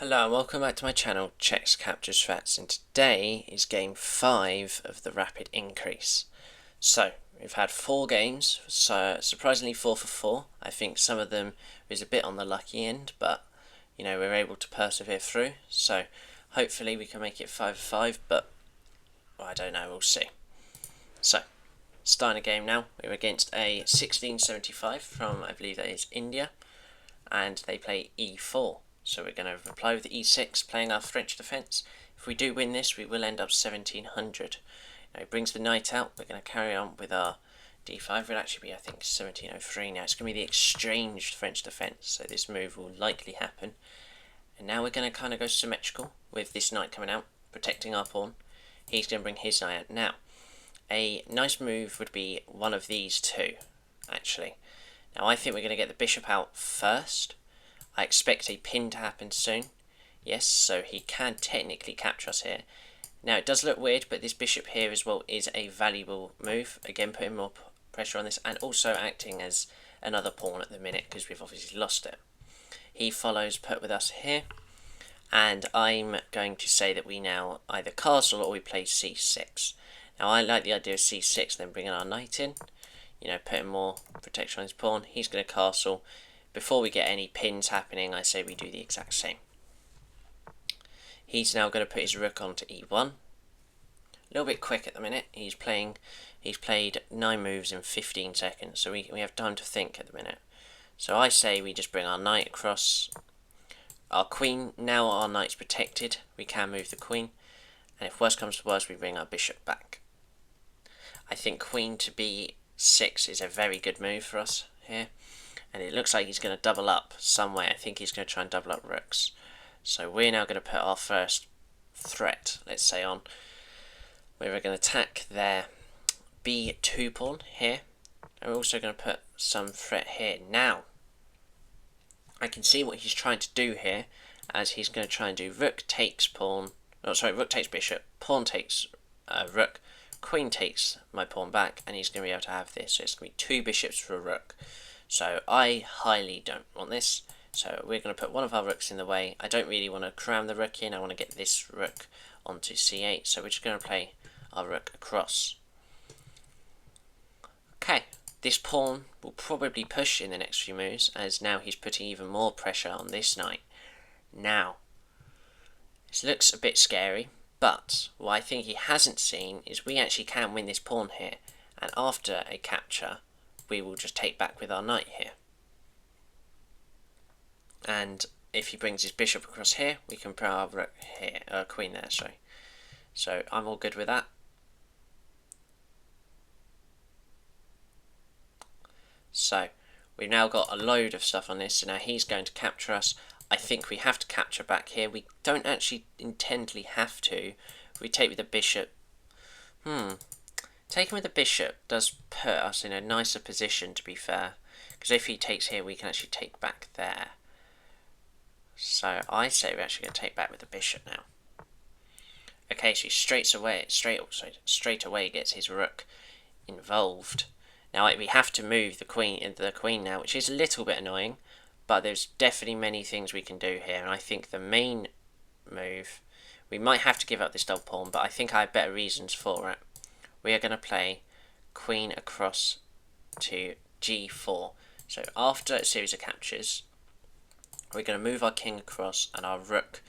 Hello and welcome back to my channel, Checks Capture Strats, and today is game 5 of the Rapid Increase. So, we've had 4 games, so surprisingly 4 for 4. I think some of them is a bit on the lucky end, but you know, we're able to persevere through, so hopefully we can make it 5 for 5, but well, I don't know, we'll see. So, starting a game now, we're against a 1675 from, I believe that is India, and they play e4. So we're going to reply with e6, playing our French defence. If we do win this, we will end up 1700. Now it brings the knight out. We're going to carry on with our d5. It'll actually be, I think, 1703 now. It's going to be the exchanged French defence, so this move will likely happen. And now we're going to kind of go symmetrical with this knight coming out, protecting our pawn. He's going to bring his knight out. Now, a nice move would be one of these two, actually. Now I think we're going to get the bishop out first. I expect a pin to happen soon. Yes, so he can technically capture us here. Now it does look weird, but this bishop here as well is a valuable move. Again, putting more pressure on this and also acting as another pawn at the minute because we've obviously lost it. He follows put with us here. And I'm going to say that we now either castle or we play c6. Now I like the idea of c6, then bringing our knight in. You know, putting more protection on his pawn. He's going to castle. Before we get any pins happening, I say we do the exact same. He's now going to put his rook onto e1. A little bit quick at the minute. He's played 9 moves in 15 seconds, so we have time to think at the minute. So I say we just bring our knight across. Our queen, now our knight's protected, we can move the queen. And if worst comes to worst, we bring our bishop back. I think queen to b6 is a very good move for us here. And it looks like he's going to double up some way. I think he's going to try and double up rooks. So we're now going to put our first threat, let's say, on. We're going to attack their b2 pawn here. And we're also going to put some threat here. Now, I can see what he's trying to do here, as he's going to try and do rook takes pawn. Oh, sorry, rook takes bishop, pawn takes rook, queen takes my pawn back, and he's going to be able to have this. So it's going to be 2 bishops for a rook. So I highly don't want this. So we're going to put one of our rooks in the way. I don't really want to cram the rook in. I want to get this rook onto c8. So we're just going to play our rook across. Okay, this pawn will probably push in the next few moves, as now he's putting even more pressure on this knight. Now, this looks a bit scary, but what I think he hasn't seen is we actually can win this pawn here. And after a capture, we will just take back with our knight here. And if he brings his bishop across here, we can put our rook here, queen there, sorry. So I'm all good with that. So we've now got a load of stuff on this, so now he's going to capture us. I think we have to capture back here. We don't actually intendly have to. If we take with the bishop, taking with the bishop does put us in a nicer position, to be fair. Because if he takes here, we can actually take back there. So I say we're actually going to take back with the bishop now. Okay, so he straight away gets his rook involved. Now we have to move the queen now, which is a little bit annoying. But there's definitely many things we can do here. And I think the main move, we might have to give up this double pawn, but I think I have better reasons for it. We are going to play queen across to g4. So after a series of captures, we're going to move our king across and our rook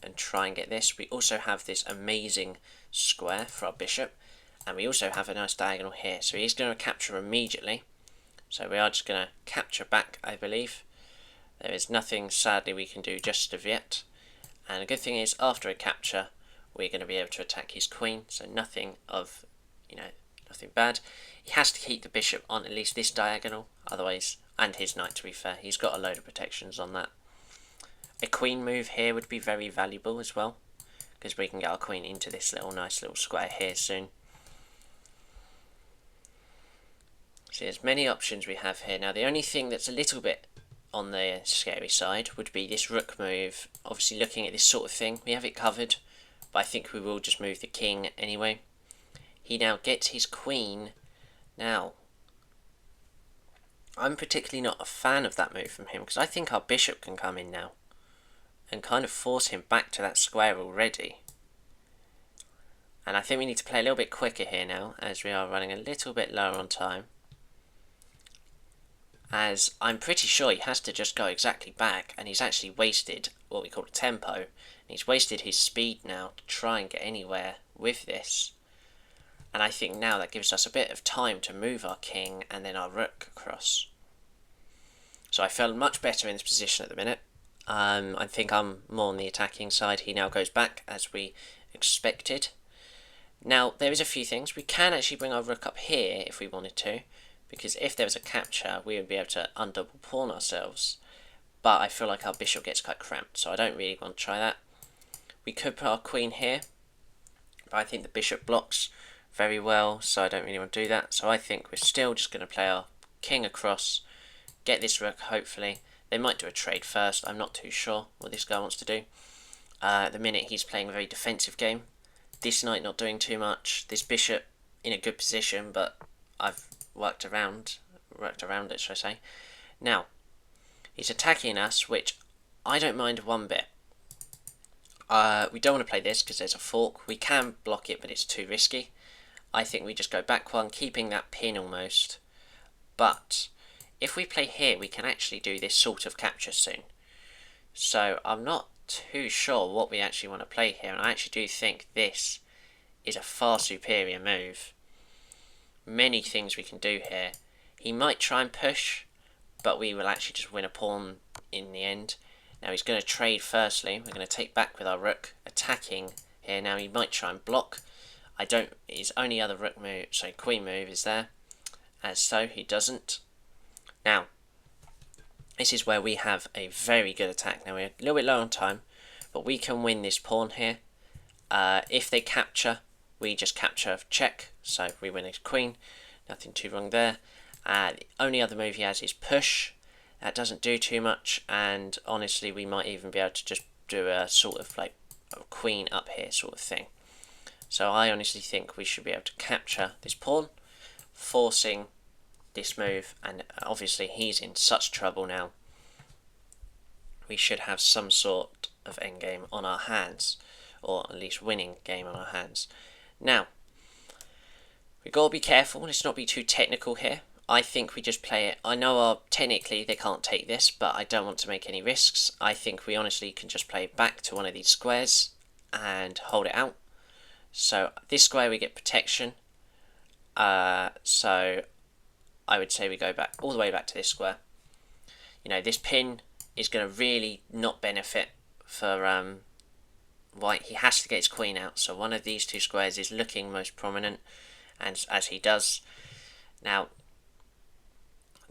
and try and get this. We also have this amazing square for our bishop, and we also have a nice diagonal here. So he's going to capture immediately. So we are just going to capture back, I believe. There is nothing, sadly, we can do just of yet. And the good thing is, after a capture, we're going to be able to attack his queen. So nothing of, nothing bad. He has to keep the bishop on at least this diagonal, otherwise, and his knight, to be fair. He's got a load of protections on that. A queen move here would be very valuable as well, because we can get our queen into this nice little square here soon. So there's many options we have here. Now the only thing that's a little bit on the scary side would be this rook move. Obviously looking at this sort of thing, we have it covered, but I think we will just move the king anyway. He now gets his queen. Now, I'm particularly not a fan of that move from him, because I think our bishop can come in now and kind of force him back to that square already. And I think we need to play a little bit quicker here now, as we are running a little bit lower on time. As I'm pretty sure he has to just go exactly back, and he's actually wasted what we call a tempo. And he's wasted his speed now to try and get anywhere with this. And I think now that gives us a bit of time to move our king and then our rook across. So I feel much better in this position at the minute. I think I'm more on the attacking side. He now goes back as we expected. Now, there is a few things. We can actually bring our rook up here if we wanted to, because if there was a capture, we would be able to undouble pawn ourselves. But I feel like our bishop gets quite cramped, so I don't really want to try that. We could put our queen here, but I think the bishop blocks very well, so I don't really want to do that. So I think we're still just going to play our king across, get this rook, hopefully. They might do a trade first. I'm not too sure what this guy wants to do. At the minute, he's playing a very defensive game. This knight not doing too much. This bishop in a good position, but I've worked around it, should I say. Now, he's attacking us, which I don't mind one bit. We don't want to play this because there's a fork. We can block it, but it's too risky. I think we just go back one, keeping that pin almost. But if we play here, we can actually do this sort of capture soon. So I'm not too sure what we actually want to play here, and I actually do think this is a far superior move. Many things we can do here. He might try and push, but we will actually just win a pawn in the end. Now he's going to trade firstly. We're going to take back with our rook, attacking here. Now he might try and block. His only other rook move, sorry, queen move is there. As so, he doesn't. Now, this is where we have a very good attack. Now we're a little bit low on time, but we can win this pawn here. If they capture, we just capture check, so we win his queen. Nothing too wrong there. The only other move he has is push. That doesn't do too much, and honestly we might even be able to just do a sort of like a queen up here sort of thing. So I honestly think we should be able to capture this pawn, forcing this move, and obviously he's in such trouble now. We should have some sort of endgame on our hands, or at least winning game on our hands. Now, we've got to be careful, let's not be too technical here. I think we just play it. I know technically they can't take this, but I don't want to make any risks. I think we honestly can just play back to one of these squares and hold it out. So this square we get protection. So I would say we go back all the way back to this square. You know, this pin is going to really not benefit for white. He has to get his queen out, so one of these two squares is looking most prominent, and as he does. Now,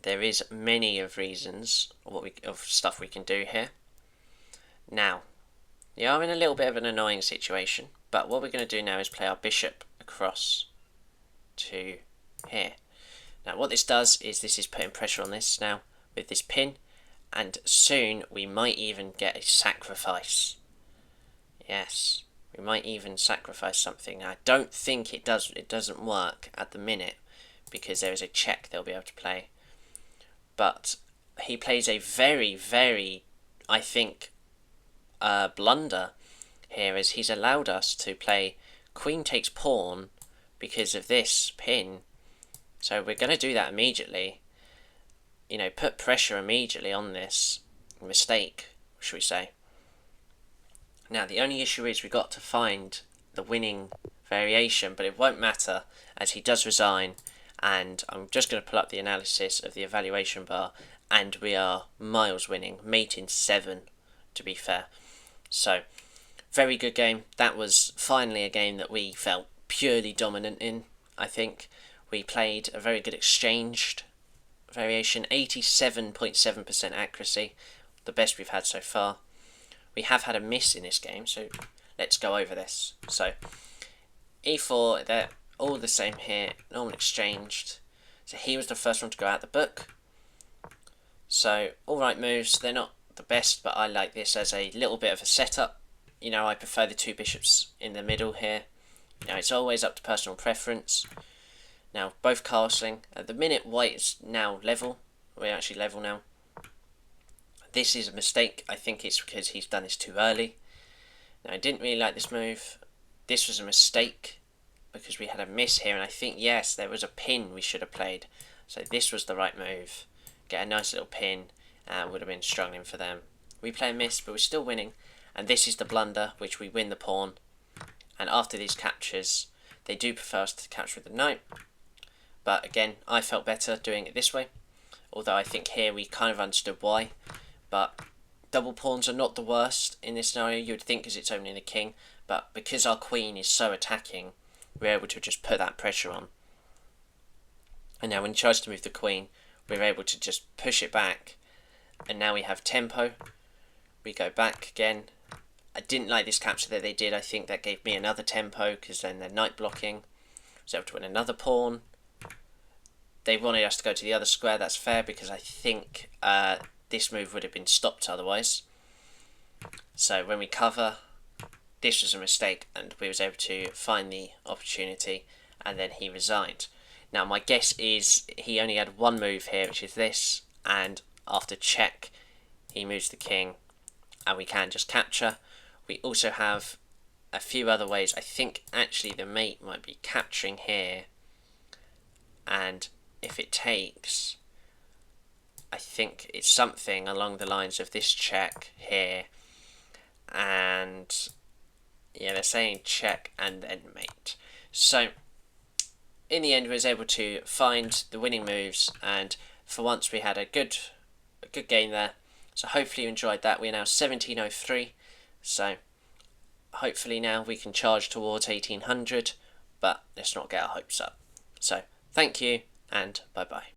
there is many of reasons of stuff we can do here. Now, we are in a little bit of an annoying situation, but what we're going to do now is play our bishop across to here. Now what this does is this is putting pressure on this now with this pin, and soon we might even get a sacrifice. Yes, we might even sacrifice something. I don't think it doesn't work at the minute because there is a check they'll be able to play. But he plays a very, very, I think, blunder here, as he's allowed us to play queen takes pawn because of this pin. So we're going to do that immediately. You know, put pressure immediately on this mistake, should we say. Now the only issue is we've got to find the winning variation, but it won't matter as he does resign, and I'm just going to pull up the analysis of the evaluation bar, and we are miles winning, mate in 7 to be fair. So very good game. That was finally a game that we felt purely dominant in. I think we played a very good exchanged variation, 87.7% accuracy, the best we've had so far. We have had a miss in this game, so let's go over this. So e4, they're all the same here, normal exchanged. So he was the first one to go out the book. So alright moves, they're not the best, but I like this as a little bit of a setup. You know, I prefer the two bishops in the middle here. Now it's always up to personal preference. Now both castling. At the minute white is now level. We're actually level now. This is a mistake. I think it's because he's done this too early. Now, I didn't really like this move. This was a mistake because we had a miss here, and I think, yes, there was a pin we should have played. So this was the right move. Get a nice little pin, and would have been struggling for them. We play a miss, but we're still winning. And this is the blunder, which we win the pawn. And after these captures, they do prefer us to capture with the knight. But again, I felt better doing it this way. Although I think here we kind of understood why. But double pawns are not the worst in this scenario, you would think, because it's only the king. But because our queen is so attacking, we're able to just put that pressure on. And now when he tries to move the queen, we're able to just push it back. And now we have tempo. We go back again. I didn't like this capture that they did. I think that gave me another tempo, because then they're knight blocking. I was able to win another pawn. They wanted us to go to the other square. That's fair, because I think this move would have been stopped otherwise. So when we cover, this was a mistake, and we was able to find the opportunity, and then he resigned. Now my guess is he only had one move here, which is this, and after check, he moves the king, and we can just capture. We also have a few other ways. I think actually the mate might be capturing here, and if it takes, I think it's something along the lines of this check here, and yeah, they're saying check and then mate. So in the end, we was able to find the winning moves, and for once we had a good game there. So hopefully you enjoyed that. We're now 1703, so hopefully now we can charge towards 1800, but let's not get our hopes up. So thank you, and bye bye.